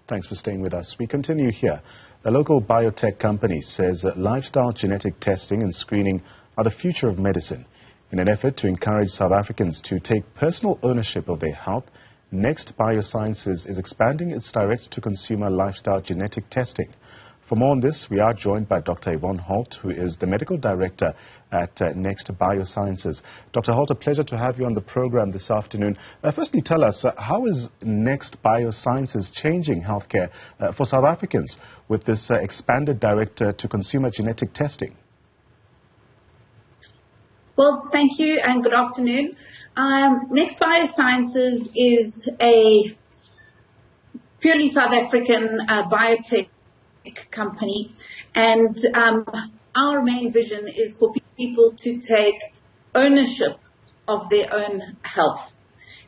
Thanks for staying with us. We continue here. A local biotech company says that lifestyle genetic testing and screening are the future of medicine. In an effort to encourage South Africans to take personal ownership of their health, Next Biosciences is expanding its direct-to-consumer lifestyle genetic testing. For more on this, we are joined by Dr. Yvonne Holt, who is the medical director at Next Biosciences. Dr. Holt, a pleasure to have you on the program this afternoon. Firstly, tell us, how is Next Biosciences changing healthcare for South Africans with this expanded direct-to-consumer genetic testing? Well, thank you and good afternoon. Next Biosciences is a purely South African biotech company, and our main vision is for people to take ownership of their own health.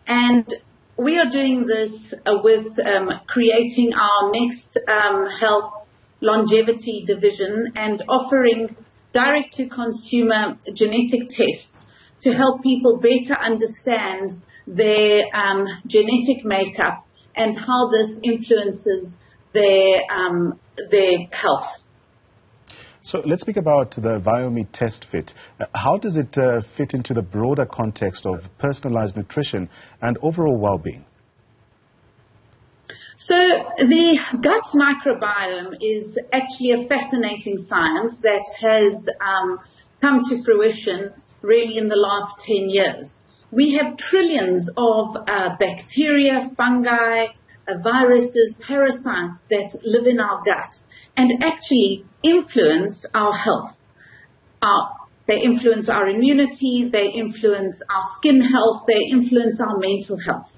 And we are doing this with creating our Next Health Longevity division and offering direct-to-consumer genetic tests to help people better understand their genetic makeup and how this influences their health. So let's speak about the Biome Test Fit. How does it fit into the broader context of personalized nutrition and overall well-being? So the gut microbiome is actually a fascinating science that has come to fruition really in the last 10 years. We have trillions of bacteria, fungi, viruses, parasites that live in our gut and actually influence our health. They influence our immunity, they influence our skin health, they influence our mental health.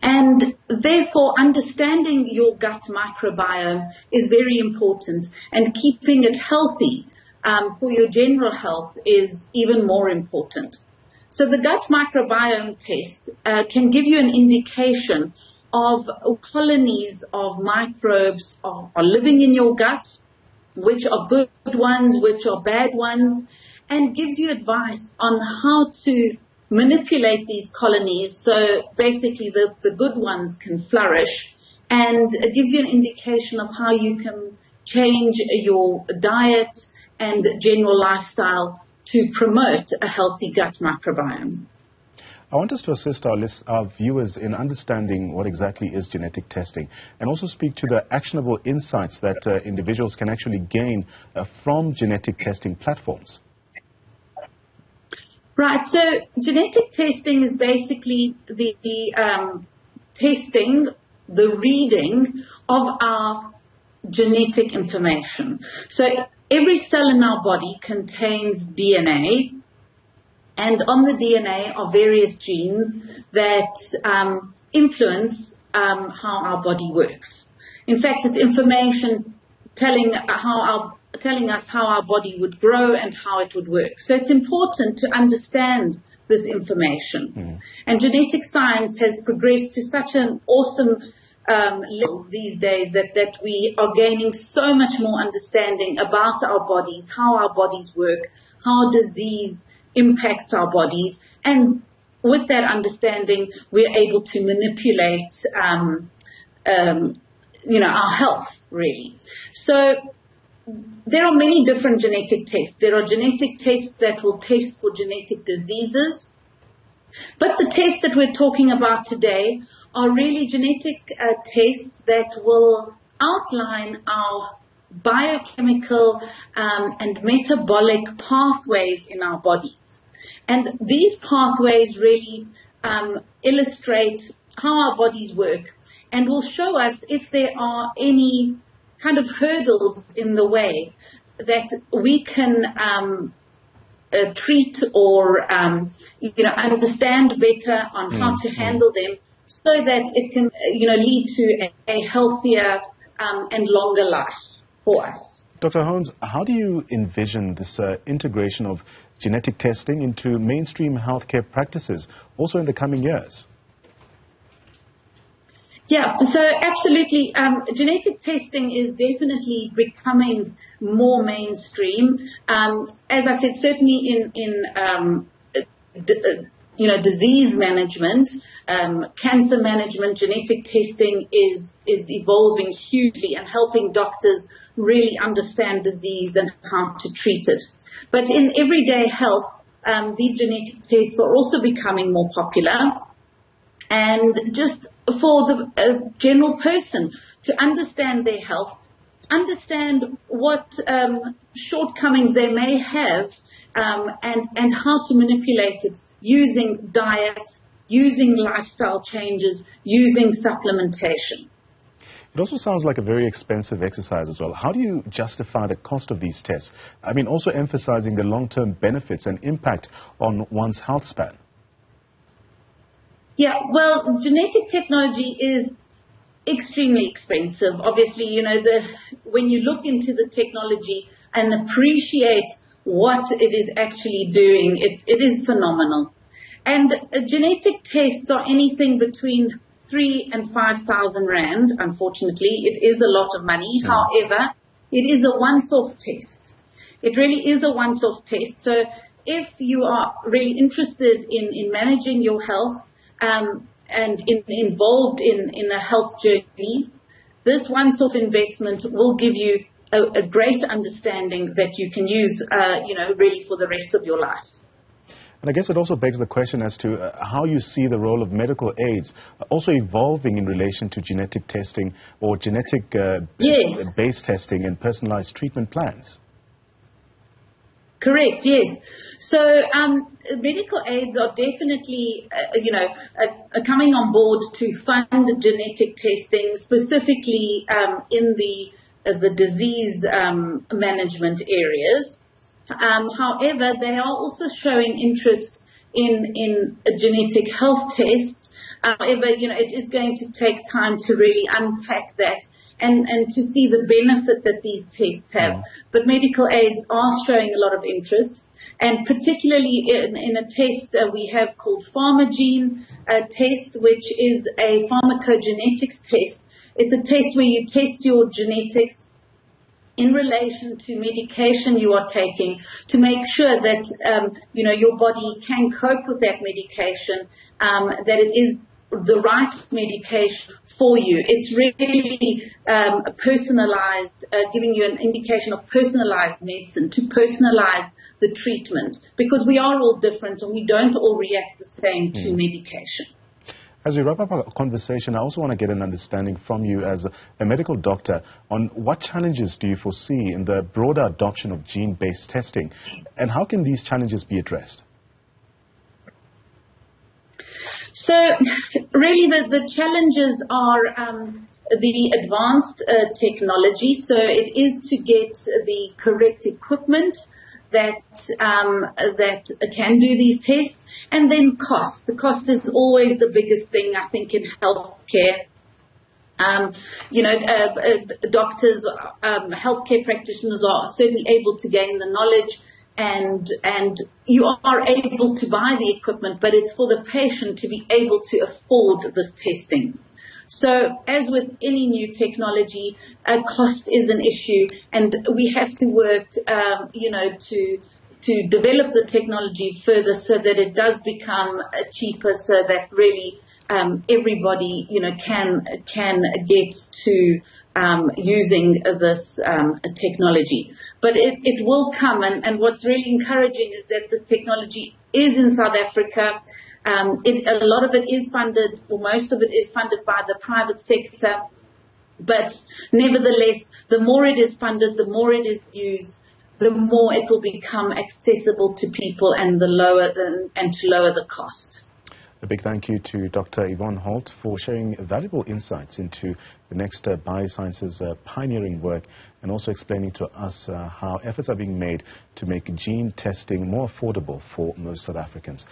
And therefore, understanding your gut microbiome is very important, and keeping it healthy for your general health is even more important. So the gut microbiome test can give you an indication of colonies of microbes are living in your gut, which are good ones, which are bad ones, and gives you advice on how to manipulate these colonies so basically the good ones can flourish, and it gives you an indication of how you can change your diet and general lifestyle to promote a healthy gut microbiome. I want us to assist our viewers in understanding what exactly is genetic testing and also speak to the actionable insights that individuals can actually gain from genetic testing platforms. Right, so genetic testing is basically the testing, the reading of our genetic information. So every cell in our body contains DNA, and on the DNA are various genes that influence how our body works. In fact, it's information telling us how our body would grow and how it would work. So it's important to understand this information. And genetic science has progressed to such an awesome level these days that we are gaining so much more understanding about our bodies, how our bodies work, how disease impacts our bodies, and with that understanding, we're able to manipulate, our health, really. So there are many different genetic tests. There are genetic tests that will test for genetic diseases, but the tests that we're talking about today are really genetic tests that will outline our biochemical and metabolic pathways in our bodies. And these pathways really illustrate how our bodies work and will show us if there are any kind of hurdles in the way that we can treat or understand better on how to handle them, so that it can lead to a healthier and longer life for us. Dr. Holmes, how do you envision this integration of genetic testing into mainstream healthcare practices also in the coming years? Yeah, so absolutely. Genetic testing is definitely becoming more mainstream. As I said, certainly in disease management, cancer management, genetic testing is evolving hugely and helping doctors really understand disease and how to treat it. But in everyday health, these genetic tests are also becoming more popular. And just for the general person to understand their health, understand what shortcomings they may have, and how to manipulate it using diet, using lifestyle changes, using supplementation. It also sounds like a very expensive exercise as well. How do you justify the cost of these tests? I mean, also emphasizing the long-term benefits and impact on one's health span. Yeah, well, genetic technology is extremely expensive. Obviously, when you look into the technology and appreciate what it is actually doing, it is phenomenal. And genetic tests are anything between 3,000 and 5,000 rand. Unfortunately, it is a lot of money. However, it is a once-off test. It really is a once-off test. So if you are really interested in managing your health, and involved in a health journey, this once-off investment will give you a great understanding that you can use, really for the rest of your life. And I guess it also begs the question as to how you see the role of medical aids also evolving in relation to genetic testing or genetic-based testing and personalized treatment plans. Correct, yes. So medical aids are definitely, coming on board to fund genetic testing, specifically in the disease management areas. However, they are also showing interest in genetic health tests. However, it is going to take time to really unpack that and to see the benefit that these tests have. But medical aids are showing a lot of interest, and particularly in a test we have called PharmaGene test, which is a pharmacogenetics test. It's a test where you test your genetics in relation to medication you are taking to make sure that, your body can cope with that medication, that it is the right medication for you. It's really personalized, giving you an indication of personalized medicine, to personalize the treatment, because we are all different and we don't all react the same to medication. As we wrap up our conversation, I also want to get an understanding from you as a medical doctor on what challenges do you foresee in the broader adoption of gene-based testing, and how can these challenges be addressed? So really the challenges are the advanced technology. So it is to get the correct equipment that can do these tests, and then cost. The cost is always the biggest thing, I think, in healthcare. Doctors, healthcare practitioners are certainly able to gain the knowledge, and you are able to buy the equipment, but it's for the patient to be able to afford this testing. So as with any new technology, cost is an issue, and we have to work, to develop the technology further so that it does become cheaper, so that really everybody, can get to using this technology. But it will come, and what's really encouraging is that this technology is in South Africa. A lot of it is funded, or most of it is funded by the private sector. But nevertheless, the more it is funded, the more it is used, the more it will become accessible to people, and to lower the cost. A big thank you to Dr. Yvonne Holt for sharing valuable insights into the Next Biosciences pioneering work, and also explaining to us how efforts are being made to make gene testing more affordable for most South Africans.